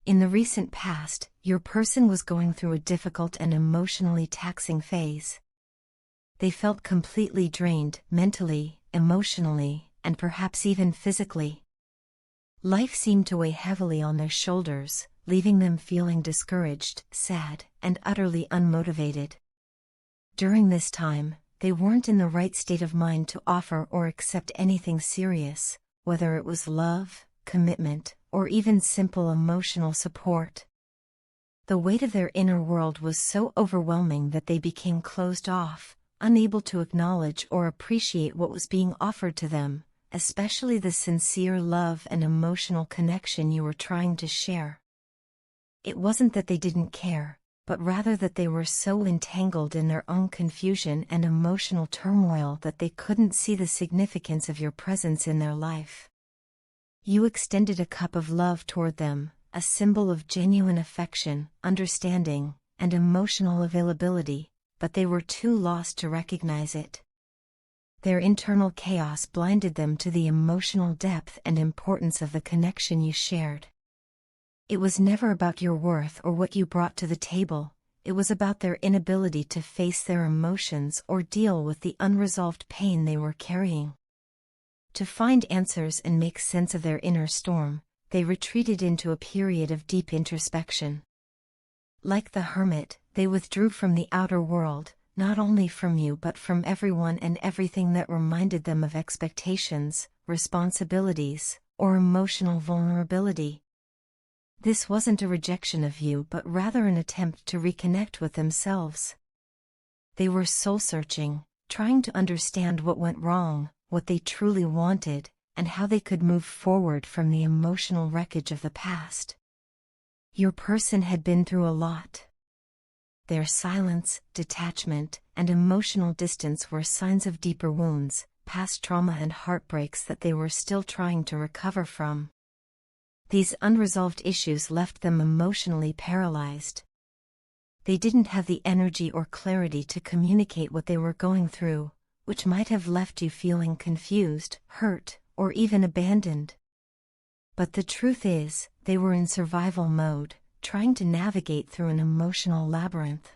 In the recent past, your person was going through a difficult and emotionally taxing phase. They felt completely drained, mentally, emotionally, and perhaps even physically. Life seemed to weigh heavily on their shoulders, leaving them feeling discouraged, sad, and utterly unmotivated. During this time, they weren't in the right state of mind to offer or accept anything serious, whether it was love, commitment, or even simple emotional support. The weight of their inner world was so overwhelming that they became closed off, unable to acknowledge or appreciate what was being offered to them, especially the sincere love and emotional connection you were trying to share. It wasn't that they didn't care, but rather that they were so entangled in their own confusion and emotional turmoil that they couldn't see the significance of your presence in their life. You extended a cup of love toward them, a symbol of genuine affection, understanding, and emotional availability, but they were too lost to recognize it. Their internal chaos blinded them to the emotional depth and importance of the connection you shared. It was never about your worth or what you brought to the table, it was about their inability to face their emotions or deal with the unresolved pain they were carrying. To find answers and make sense of their inner storm, they retreated into a period of deep introspection. Like the hermit, they withdrew from the outer world, not only from you but from everyone and everything that reminded them of expectations, responsibilities, or emotional vulnerability. This wasn't a rejection of you but rather an attempt to reconnect with themselves. They were soul-searching, trying to understand what went wrong, what they truly wanted, and how they could move forward from the emotional wreckage of the past. Your person had been through a lot. Their silence, detachment, and emotional distance were signs of deeper wounds, past trauma and heartbreaks that they were still trying to recover from. These unresolved issues left them emotionally paralyzed. They didn't have the energy or clarity to communicate what they were going through, which might have left you feeling confused, hurt, or even abandoned. But the truth is, they were in survival mode, trying to navigate through an emotional labyrinth.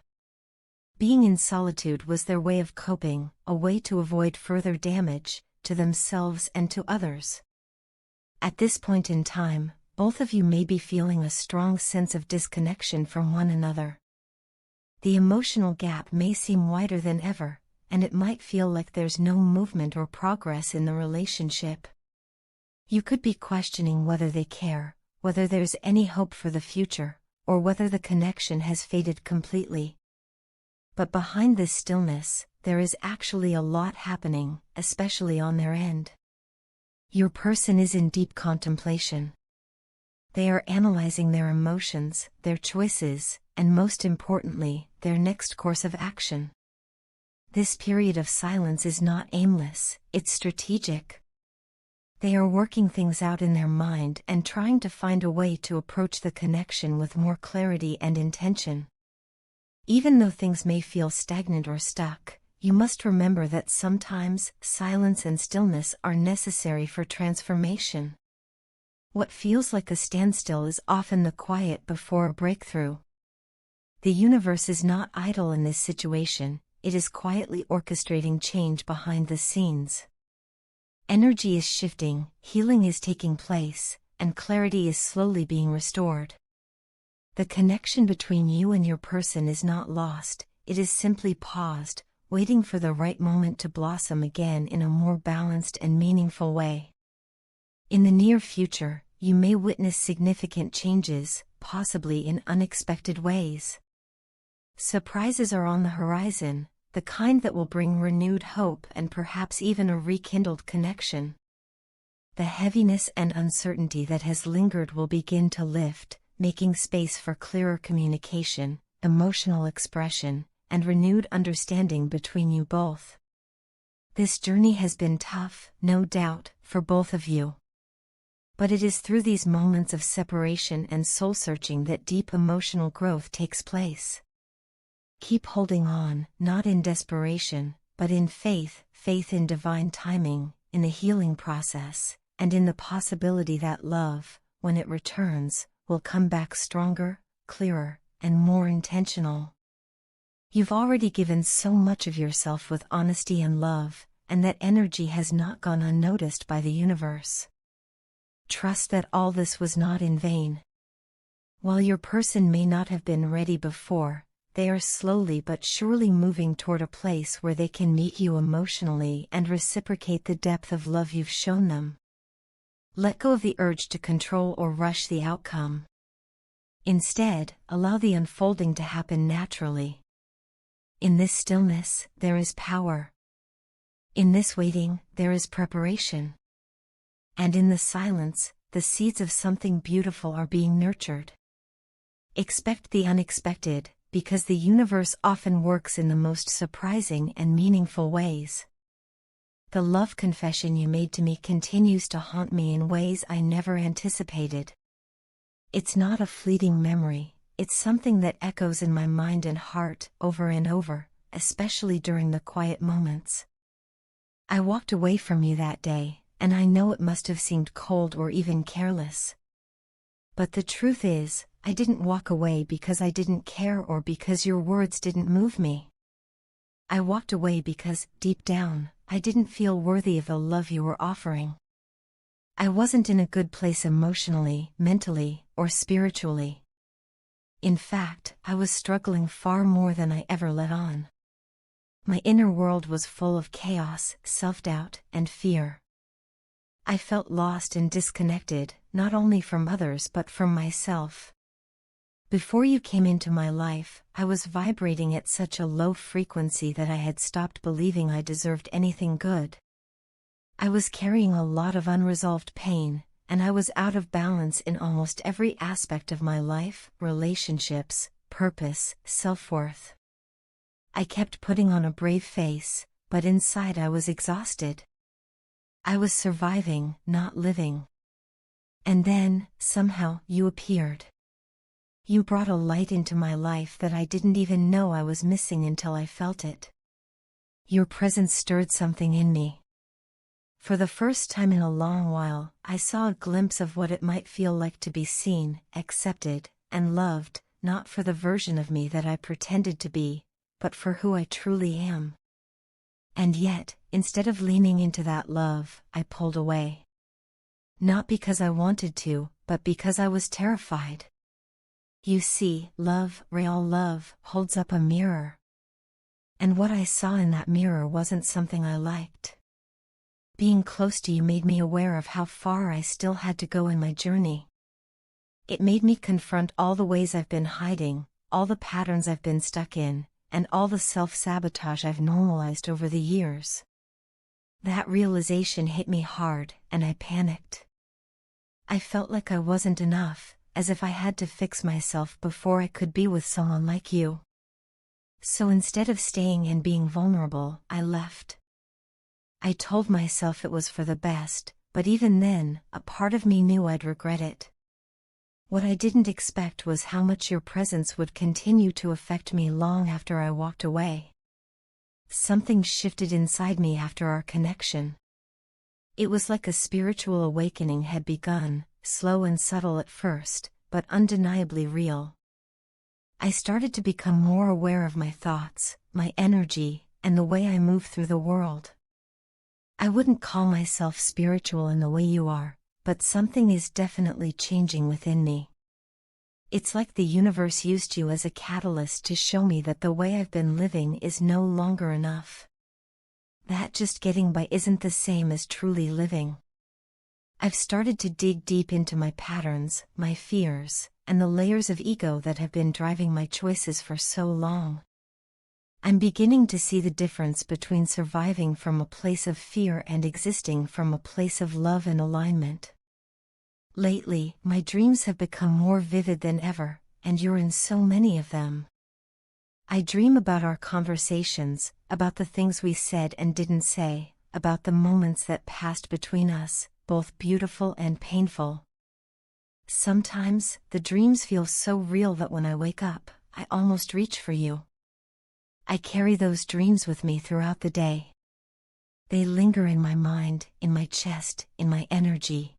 Being in solitude was their way of coping, a way to avoid further damage, to themselves and to others. At this point in time, both of you may be feeling a strong sense of disconnection from one another. The emotional gap may seem wider than ever, and it might feel like there's no movement or progress in the relationship. You could be questioning whether they care, whether there's any hope for the future, or whether the connection has faded completely. But behind this stillness, there is actually a lot happening, especially on their end. Your person is in deep contemplation. They are analyzing their emotions, their choices, and most importantly, their next course of action. This period of silence is not aimless, it's strategic. They are working things out in their mind and trying to find a way to approach the connection with more clarity and intention. Even though things may feel stagnant or stuck, you must remember that sometimes silence and stillness are necessary for transformation. What feels like a standstill is often the quiet before a breakthrough. The universe is not idle in this situation, it is quietly orchestrating change behind the scenes. Energy is shifting, healing is taking place, and clarity is slowly being restored. The connection between you and your person is not lost, it is simply paused, waiting for the right moment to blossom again in a more balanced and meaningful way. In the near future, you may witness significant changes, possibly in unexpected ways. Surprises are on the horizon, the kind that will bring renewed hope and perhaps even a rekindled connection. The heaviness and uncertainty that has lingered will begin to lift, making space for clearer communication, emotional expression, and renewed understanding between you both. This journey has been tough, no doubt, for both of you. But it is through these moments of separation and soul-searching that deep emotional growth takes place. Keep holding on, not in desperation, but in faith, faith in divine timing, in the healing process, and in the possibility that love, when it returns, will come back stronger, clearer, and more intentional. You've already given so much of yourself with honesty and love, and that energy has not gone unnoticed by the universe. Trust that all this was not in vain. While your person may not have been ready before, they are slowly but surely moving toward a place where they can meet you emotionally and reciprocate the depth of love you've shown them. Let go of the urge to control or rush the outcome. Instead, allow the unfolding to happen naturally. In this stillness, there is power. In this waiting, there is preparation. And in the silence, the seeds of something beautiful are being nurtured. Expect the unexpected, because the universe often works in the most surprising and meaningful ways. The love confession you made to me continues to haunt me in ways I never anticipated. It's not a fleeting memory, it's something that echoes in my mind and heart over and over, especially during the quiet moments. I walked away from you that day, and I know it must have seemed cold or even careless. But the truth is, I didn't walk away because I didn't care or because your words didn't move me. I walked away because, deep down, I didn't feel worthy of the love you were offering. I wasn't in a good place emotionally, mentally, or spiritually. In fact, I was struggling far more than I ever let on. My inner world was full of chaos, self-doubt, and fear. I felt lost and disconnected, not only from others but from myself. Before you came into my life, I was vibrating at such a low frequency that I had stopped believing I deserved anything good. I was carrying a lot of unresolved pain, and I was out of balance in almost every aspect of my life, relationships, purpose, self-worth. I kept putting on a brave face, but inside I was exhausted. I was surviving, not living. And then, somehow, you appeared. You brought a light into my life that I didn't even know I was missing until I felt it. Your presence stirred something in me. For the first time in a long while, I saw a glimpse of what it might feel like to be seen, accepted, and loved, not for the version of me that I pretended to be, but for who I truly am. And yet, instead of leaning into that love, I pulled away. Not because I wanted to, but because I was terrified. You see, love, real love, holds up a mirror. And what I saw in that mirror wasn't something I liked. Being close to you made me aware of how far I still had to go in my journey. It made me confront all the ways I've been hiding, all the patterns I've been stuck in, and all the self-sabotage I've normalized over the years. That realization hit me hard, and I panicked. I felt like I wasn't enough, as if I had to fix myself before I could be with someone like you. So instead of staying and being vulnerable, I left. I told myself it was for the best, but even then, a part of me knew I'd regret it. What I didn't expect was how much your presence would continue to affect me long after I walked away. Something shifted inside me after our connection. It was like a spiritual awakening had begun, slow and subtle at first, but undeniably real. I started to become more aware of my thoughts, my energy, and the way I move through the world. I wouldn't call myself spiritual in the way you are, but something is definitely changing within me. It's like the universe used you as a catalyst to show me that the way I've been living is no longer enough. That just getting by isn't the same as truly living. I've started to dig deep into my patterns, my fears, and the layers of ego that have been driving my choices for so long. I'm beginning to see the difference between surviving from a place of fear and existing from a place of love and alignment. Lately, my dreams have become more vivid than ever, and you're in so many of them. I dream about our conversations, about the things we said and didn't say, about the moments that passed between us, both beautiful and painful. Sometimes, the dreams feel so real that when I wake up, I almost reach for you. I carry those dreams with me throughout the day. They linger in my mind, in my chest, in my energy.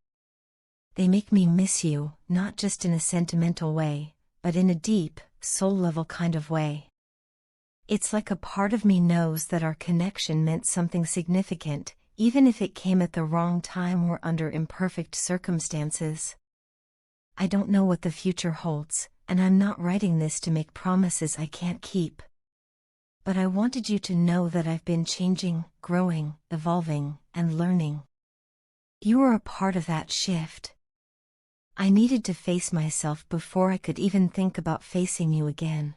They make me miss you, not just in a sentimental way, but in a deep, soul-level kind of way. It's like a part of me knows that our connection meant something significant, even if it came at the wrong time or under imperfect circumstances. I don't know what the future holds, and I'm not writing this to make promises I can't keep. But I wanted you to know that I've been changing, growing, evolving, and learning. You are a part of that shift. I needed to face myself before I could even think about facing you again.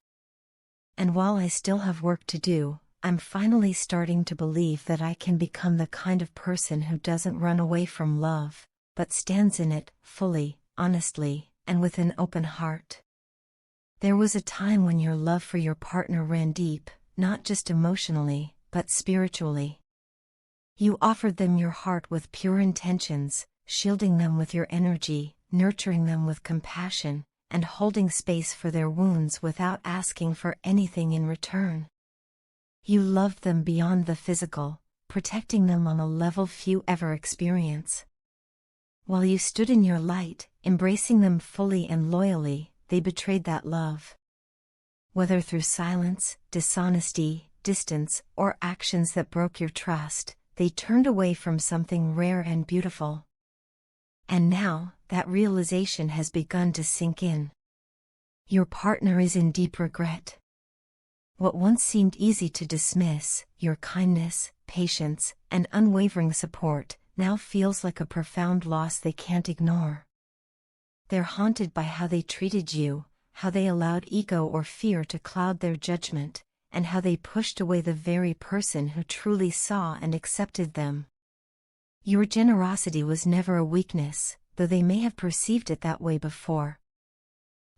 And while I still have work to do, I'm finally starting to believe that I can become the kind of person who doesn't run away from love, but stands in it, fully, honestly, and with an open heart. There was a time when your love for your partner ran deep, not just emotionally, but spiritually. You offered them your heart with pure intentions, shielding them with your energy, nurturing them with compassion, and holding space for their wounds without asking for anything in return. You loved them beyond the physical, protecting them on a level few ever experience. While you stood in your light, embracing them fully and loyally, they betrayed that love. Whether through silence, dishonesty, distance, or actions that broke your trust, they turned away from something rare and beautiful. And now, that realization has begun to sink in. Your partner is in deep regret. What once seemed easy to dismiss, your kindness, patience, and unwavering support, now feels like a profound loss they can't ignore. They're haunted by how they treated you, how they allowed ego or fear to cloud their judgment, and how they pushed away the very person who truly saw and accepted them. Your generosity was never a weakness, though they may have perceived it that way before.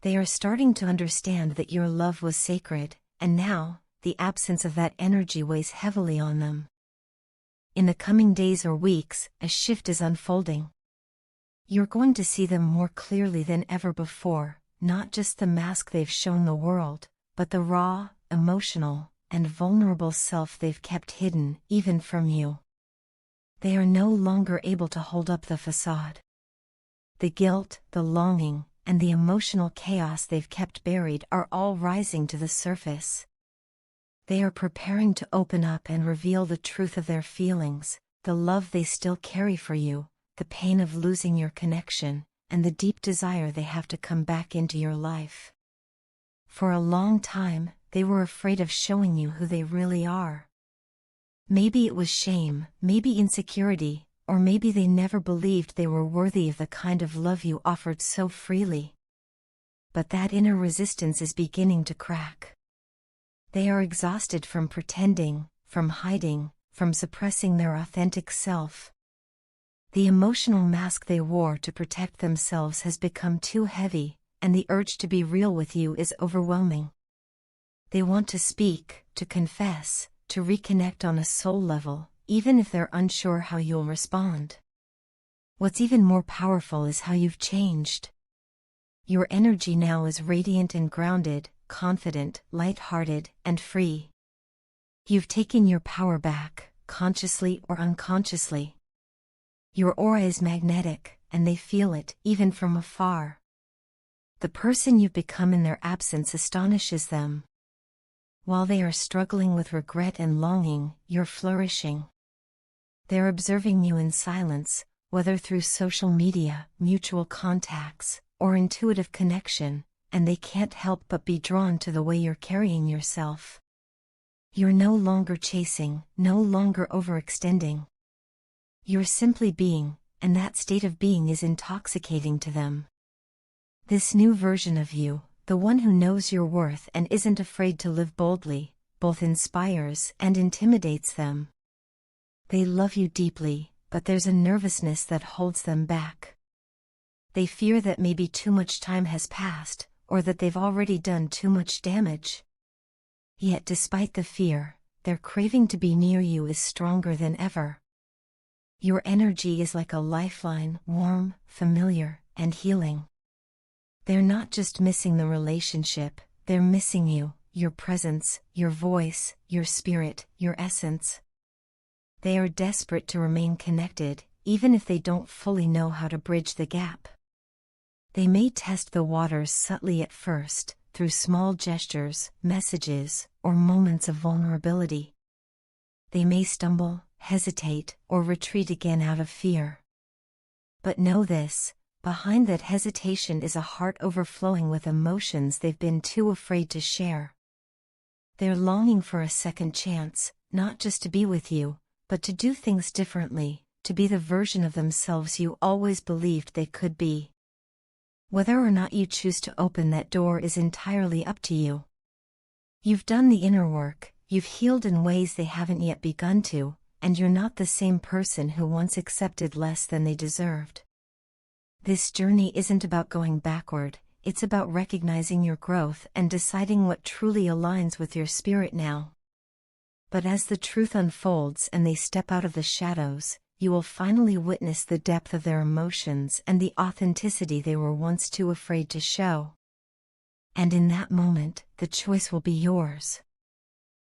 They are starting to understand that your love was sacred, and now, the absence of that energy weighs heavily on them. In the coming days or weeks, a shift is unfolding. You're going to see them more clearly than ever before, not just the mask they've shown the world, but the raw, emotional, and vulnerable self they've kept hidden, even from you. They are no longer able to hold up the facade. The guilt, the longing, and the emotional chaos they've kept buried are all rising to the surface. They are preparing to open up and reveal the truth of their feelings, the love they still carry for you, the pain of losing your connection, and the deep desire they have to come back into your life. For a long time, they were afraid of showing you who they really are. Maybe it was shame, maybe insecurity, or maybe they never believed they were worthy of the kind of love you offered so freely. But that inner resistance is beginning to crack. They are exhausted from pretending, from hiding, from suppressing their authentic self. The emotional mask they wore to protect themselves has become too heavy, and the urge to be real with you is overwhelming. They want to speak, to confess, to reconnect on a soul level, even if they're unsure how you'll respond. What's even more powerful is how you've changed. Your energy now is radiant and grounded, confident, light-hearted, and free. You've taken your power back, consciously or unconsciously. Your aura is magnetic, and they feel it, even from afar. The person you've become in their absence astonishes them. While they are struggling with regret and longing, you're flourishing. They're observing you in silence, whether through social media, mutual contacts, or intuitive connection, and they can't help but be drawn to the way you're carrying yourself. You're no longer chasing, no longer overextending. You're simply being, and that state of being is intoxicating to them. This new version of you, the one who knows your worth and isn't afraid to live boldly, both inspires and intimidates them. They love you deeply, but there's a nervousness that holds them back. They fear that maybe too much time has passed, or that they've already done too much damage. Yet despite the fear, their craving to be near you is stronger than ever. Your energy is like a lifeline, warm, familiar, and healing. They're not just missing the relationship, they're missing you, your presence, your voice, your spirit, your essence. They are desperate to remain connected, even if they don't fully know how to bridge the gap. They may test the waters subtly at first, through small gestures, messages, or moments of vulnerability. They may stumble, hesitate, or retreat again out of fear. But know this, behind that hesitation is a heart overflowing with emotions they've been too afraid to share. They're longing for a second chance, not just to be with you, but to do things differently, to be the version of themselves you always believed they could be. Whether or not you choose to open that door is entirely up to you. You've done the inner work, you've healed in ways they haven't yet begun to, and you're not the same person who once accepted less than they deserved. This journey isn't about going backward, it's about recognizing your growth and deciding what truly aligns with your spirit now. But as the truth unfolds and they step out of the shadows, you will finally witness the depth of their emotions and the authenticity they were once too afraid to show. And in that moment, the choice will be yours.